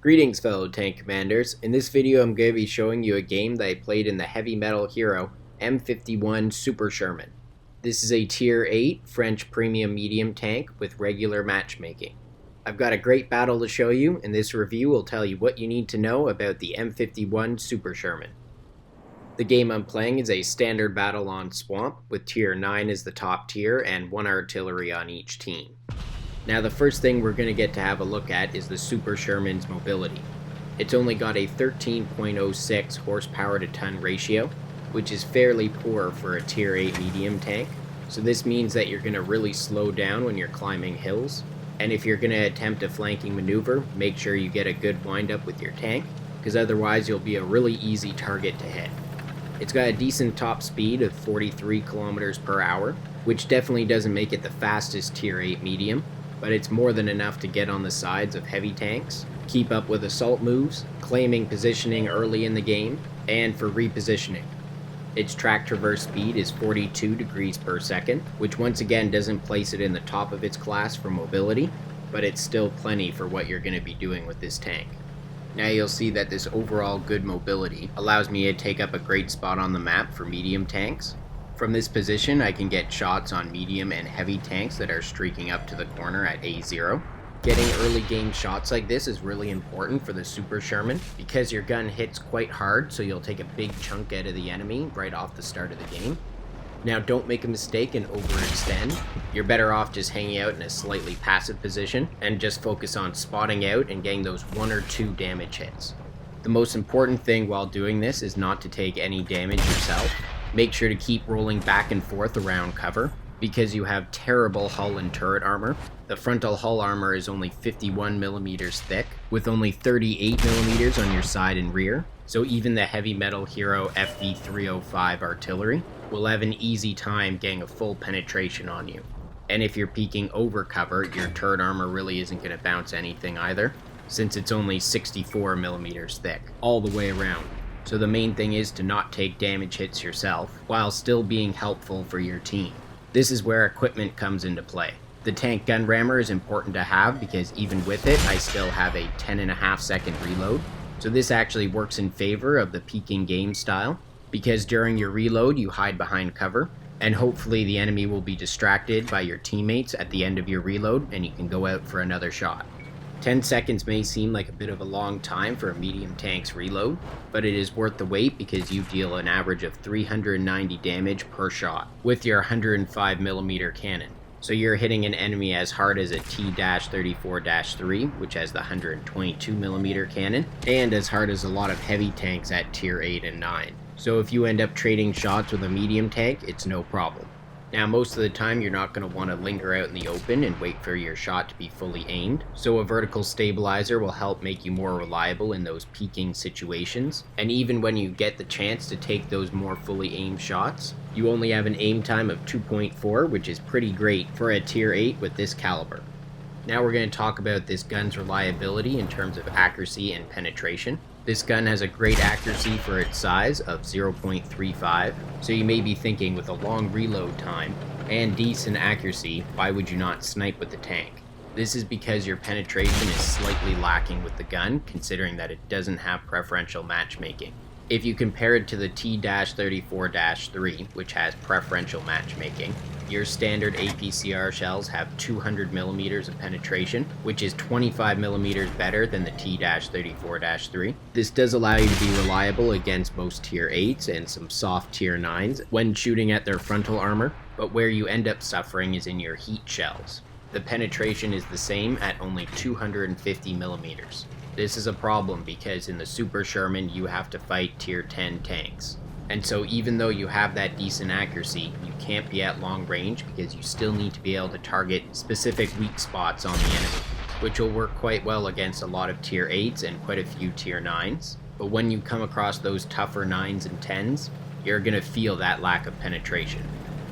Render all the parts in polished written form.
Greetings fellow tank commanders. In this video I'm going to be showing you a game that I played in the heavy metal hero M51 Super Sherman. This is a tier 8 French premium medium tank with regular matchmaking. I've got a great battle to show you, and this review will tell you what you need to know about the M51 Super Sherman. The game I'm playing is a standard battle on Swamp with tier 9 as the top tier and 1 artillery on each team. Now the first thing we're going to get to have a look at is the Super Sherman's mobility. It's only got a 13.06 horsepower to ton ratio, which is fairly poor for a tier 8 medium tank. So this means that you're going to really slow down when you're climbing hills. And if you're going to attempt a flanking maneuver, make sure you get a good windup with your tank, because otherwise you'll be a really easy target to hit. It's got a decent top speed of 43 kilometers per hour, which definitely doesn't make it the fastest tier 8 medium, but it's more than enough to get on the sides of heavy tanks, keep up with assault moves, claiming positioning early in the game, and for repositioning. Its track traverse speed is 42 degrees per second, which once again doesn't place it in the top of its class for mobility, but it's still plenty for what you're going to be doing with this tank. Now you'll see that this overall good mobility allows me to take up a great spot on the map for medium tanks. From this position, I can get shots on medium and heavy tanks that are streaking up to the corner at A0. Getting early game shots like this is really important for the Super Sherman because your gun hits quite hard, so you'll take a big chunk out of the enemy right off the start of the game. Now don't make a mistake and overextend. You're better off just hanging out in a slightly passive position and just focus on spotting out and getting those 1 or 2 damage hits. The most important thing while doing this is not to take any damage yourself. Make sure to keep rolling back and forth around cover because you have terrible hull and turret armor. The frontal hull armor is only 51 millimeters thick with only 38 millimeters on your side and rear. So even the heavy metal hero FV305 artillery will have an easy time getting a full penetration on you. And if you're peeking over cover, your turret armor really isn't going to bounce anything either, since it's only 64 millimeters thick all the way around. So the main thing is to not take damage hits yourself, while still being helpful for your team. This is where equipment comes into play. The tank gun rammer is important to have because even with it, I still have a 10.5 second reload. So this actually works in favor of the peeking game style, because during your reload you hide behind cover, and hopefully the enemy will be distracted by your teammates at the end of your reload and you can go out for another shot. 10 seconds may seem like a bit of a long time for a medium tank's reload, but it is worth the wait because you deal an average of 390 damage per shot with your 105mm cannon. So you're hitting an enemy as hard as a T-34-3, which has the 122mm cannon, and as hard as a lot of heavy tanks at tier 8 and 9. So if you end up trading shots with a medium tank, it's no problem. Now most of the time you're not going to want to linger out in the open and wait for your shot to be fully aimed, so a vertical stabilizer will help make you more reliable in those peaking situations, and even when you get the chance to take those more fully aimed shots, you only have an aim time of 2.4, which is pretty great for a tier 8 with this caliber. Now we're going to talk about this gun's reliability in terms of accuracy and penetration. This gun has a great accuracy for its size of 0.35, so you may be thinking with a long reload time and decent accuracy, why would you not snipe with the tank? This is because your penetration is slightly lacking with the gun, considering that it doesn't have preferential matchmaking. If you compare it to the T-34-3, which has preferential matchmaking, your standard APCR shells have 200mm of penetration, which is 25mm better than the T-34-3. This does allow you to be reliable against most tier 8s and some soft tier 9s when shooting at their frontal armor, but where you end up suffering is in your heat shells. The penetration is the same at only 250mm. This is a problem because in the Super Sherman you have to fight tier 10 tanks. And so even though you have that decent accuracy, you can't be at long range because you still need to be able to target specific weak spots on the enemy, which will work quite well against a lot of tier 8s and quite a few tier 9s. But when you come across those tougher 9s and 10s, you're going to feel that lack of penetration.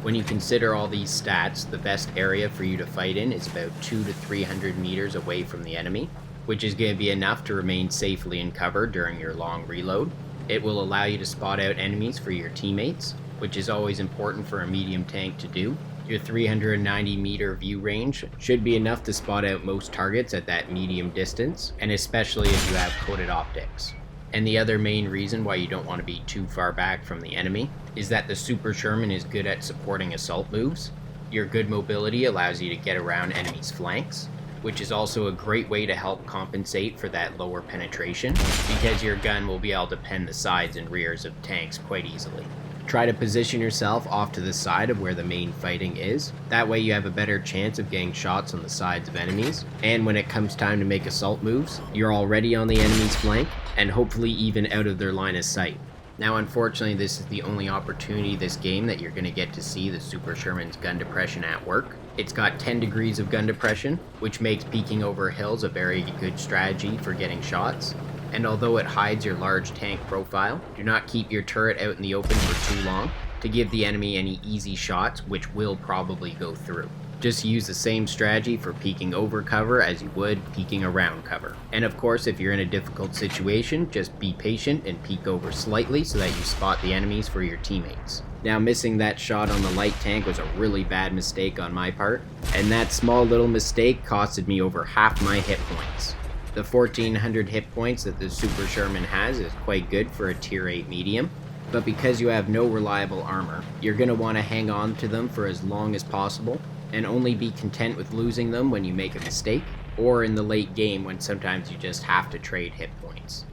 When you consider all these stats, the best area for you to fight in is about 200 to 300 meters away from the enemy, which is going to be enough to remain safely in cover during your long reload. It will allow you to spot out enemies for your teammates, which is always important for a medium tank to do. Your 390 meter view range should be enough to spot out most targets at that medium distance, and especially if you have coated optics. And the other main reason why you don't want to be too far back from the enemy is that the Super Sherman is good at supporting assault moves. Your good mobility allows you to get around enemies' flanks, which is also a great way to help compensate for that lower penetration, because your gun will be able to pen the sides and rears of tanks quite easily. Try to position yourself off to the side of where the main fighting is. That way you have a better chance of getting shots on the sides of enemies, and when it comes time to make assault moves, you're already on the enemy's flank, and hopefully even out of their line of sight. Now unfortunately this is the only opportunity this game that you're going to get to see the Super Sherman's gun depression at work. It's got 10 degrees of gun depression, which makes peeking over hills a very good strategy for getting shots. And although it hides your large tank profile, do not keep your turret out in the open for too long to give the enemy any easy shots, which will probably go through. Just use the same strategy for peeking over cover as you would peeking around cover. And of course, if you're in a difficult situation, just be patient and peek over slightly so that you spot the enemies for your teammates. Now, missing that shot on the light tank was a really bad mistake on my part, and that small little mistake costed me over half my hit points. The 1400 hit points that the Super Sherman has is quite good for a tier 8 medium, but because you have no reliable armor, you're going to want to hang on to them for as long as possible, and only be content with losing them when you make a mistake, or in the late game when sometimes you just have to trade hit points.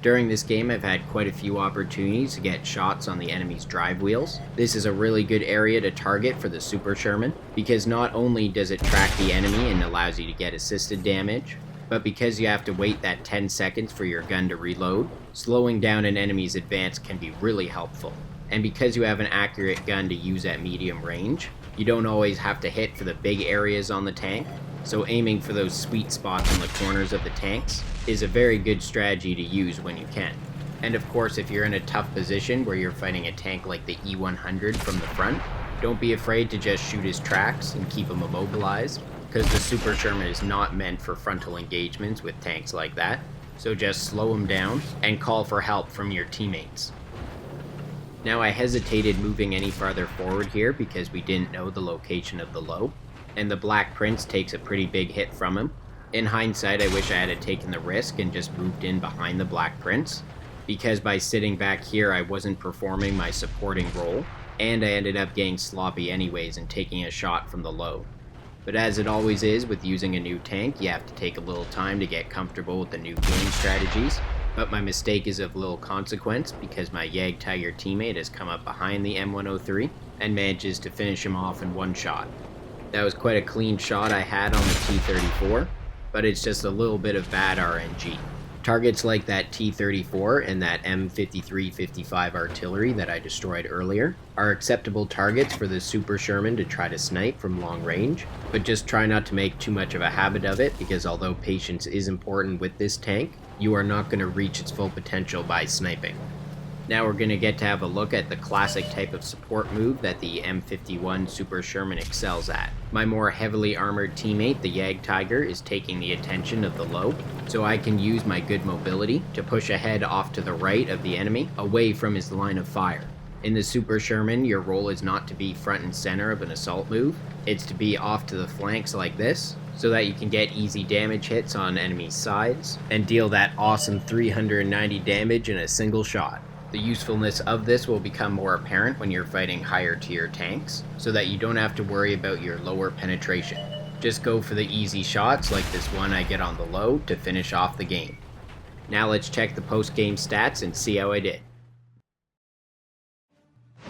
During this game I've had quite a few opportunities to get shots on the enemy's drive wheels. This is a really good area to target for the Super Sherman, because not only does it track the enemy and allows you to get assisted damage, but because you have to wait that 10 seconds for your gun to reload, slowing down an enemy's advance can be really helpful. And because you have an accurate gun to use at medium range, you don't always have to hit for the big areas on the tank, so aiming for those sweet spots in the corners of the tanks is a very good strategy to use when you can. And of course, if you're in a tough position where you're fighting a tank like the E100 from the front, don't be afraid to just shoot his tracks and keep him immobilized, because the Super Sherman is not meant for frontal engagements with tanks like that, so just slow him down and call for help from your teammates. Now I hesitated moving any farther forward here because we didn't know the location of the low, and the Black Prince takes a pretty big hit from him. In hindsight, I wish I had taken the risk and just moved in behind the Black Prince, because by sitting back here I wasn't performing my supporting role, and I ended up getting sloppy anyways and taking a shot from the low. But as it always is with using a new tank, you have to take a little time to get comfortable with the new game strategies, but my mistake is of little consequence because my Jagdtiger teammate has come up behind the M103 and manages to finish him off in one shot. That was quite a clean shot I had on the T-34, but it's just a little bit of bad RNG. Targets like that T-34 and that M53-55 artillery that I destroyed earlier are acceptable targets for the Super Sherman to try to snipe from long range, but just try not to make too much of a habit of it, because although patience is important with this tank, you are not going to reach its full potential by sniping. Now we're going to get to have a look at the classic type of support move that the M51 Super Sherman excels at. My more heavily armored teammate, the Jagdtiger, is taking the attention of the low, so I can use my good mobility to push ahead off to the right of the enemy, away from his line of fire. In the Super Sherman, your role is not to be front and center of an assault move, it's to be off to the flanks like this, so that you can get easy damage hits on enemy sides, and deal that awesome 390 damage in a single shot. The usefulness of this will become more apparent when you're fighting higher tier tanks, so that you don't have to worry about your lower penetration. Just go for the easy shots like this one I get on the low to finish off the game. Now let's check the post-game stats and see how I did.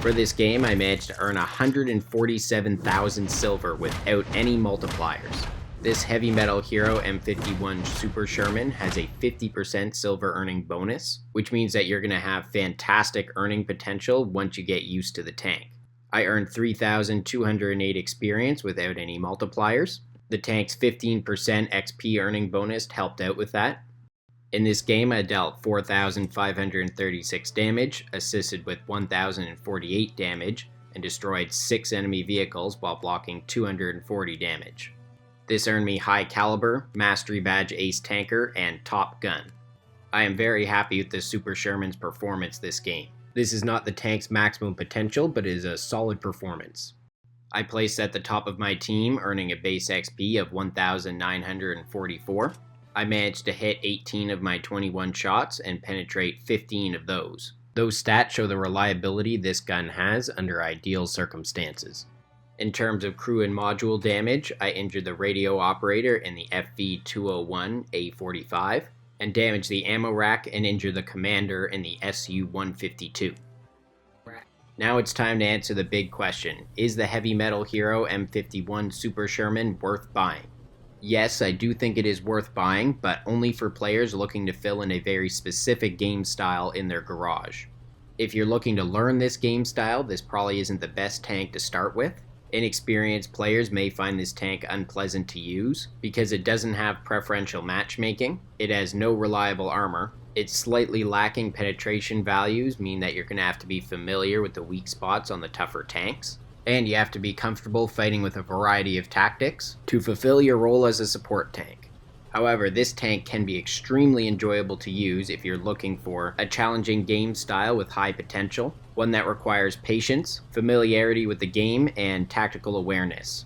For this game I managed to earn 147,000 silver without any multipliers. This heavy metal hero M51 Super Sherman has a 50% silver earning bonus, which means that you're going to have fantastic earning potential once you get used to the tank. I earned 3,208 experience without any multipliers. The tank's 15% XP earning bonus helped out with that. In this game I dealt 4,536 damage, assisted with 1,048 damage, and destroyed 6 enemy vehicles while blocking 240 damage. This earned me High Caliber, Mastery Badge Ace Tanker, and Top Gun. I am very happy with the Super Sherman's performance this game. This is not the tank's maximum potential, but is a solid performance. I placed at the top of my team, earning a base XP of 1,944. I managed to hit 18 of my 21 shots and penetrate 15 of those. Those stats show the reliability this gun has under ideal circumstances. In terms of crew and module damage, I injured the radio operator in the FV-201A45 and damaged the ammo rack and injured the commander in the SU-152. Now it's time to answer the big question: is the heavy metal hero M51 Super Sherman worth buying? Yes, I do think it is worth buying, but only for players looking to fill in a very specific game style in their garage. If you're looking to learn this game style, this probably isn't the best tank to start with. Inexperienced players may find this tank unpleasant to use because it doesn't have preferential matchmaking, it has no reliable armor, its slightly lacking penetration values mean that you're going to have to be familiar with the weak spots on the tougher tanks, and you have to be comfortable fighting with a variety of tactics to fulfill your role as a support tank. However, this tank can be extremely enjoyable to use if you're looking for a challenging game style with high potential, one that requires patience, familiarity with the game, and tactical awareness.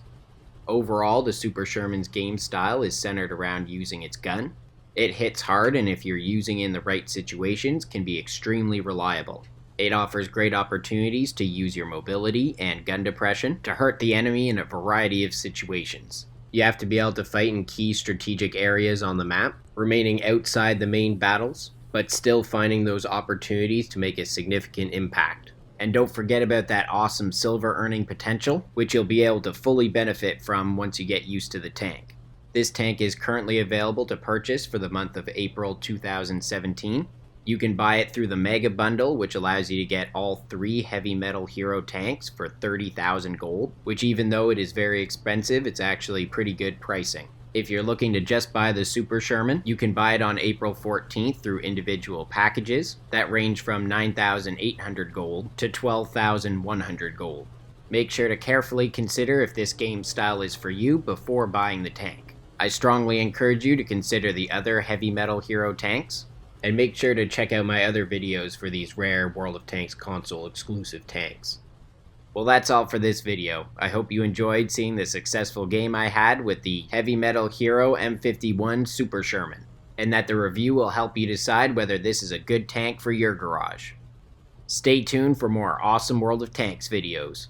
Overall, the Super Sherman's game style is centered around using its gun. It hits hard, and if you're using it in the right situations, can be extremely reliable. It offers great opportunities to use your mobility and gun depression to hurt the enemy in a variety of situations. You have to be able to fight in key strategic areas on the map, remaining outside the main battles, but still finding those opportunities to make a significant impact. And don't forget about that awesome silver earning potential, which you'll be able to fully benefit from once you get used to the tank. This tank is currently available to purchase for the month of April 2017. You can buy it through the Mega Bundle, which allows you to get all 3 heavy metal hero tanks for 30,000 gold, which even though it is very expensive, it's actually pretty good pricing. If you're looking to just buy the Super Sherman, you can buy it on April 14th through individual packages that range from 9,800 gold to 12,100 gold. Make sure to carefully consider if this game style is for you before buying the tank. I strongly encourage you to consider the other heavy metal hero tanks, and make sure to check out my other videos for these rare World of Tanks console exclusive tanks. Well, that's all for this video. I hope you enjoyed seeing the successful game I had with the heavy metal hero M51 Super Sherman, and that the review will help you decide whether this is a good tank for your garage. Stay tuned for more awesome World of Tanks videos.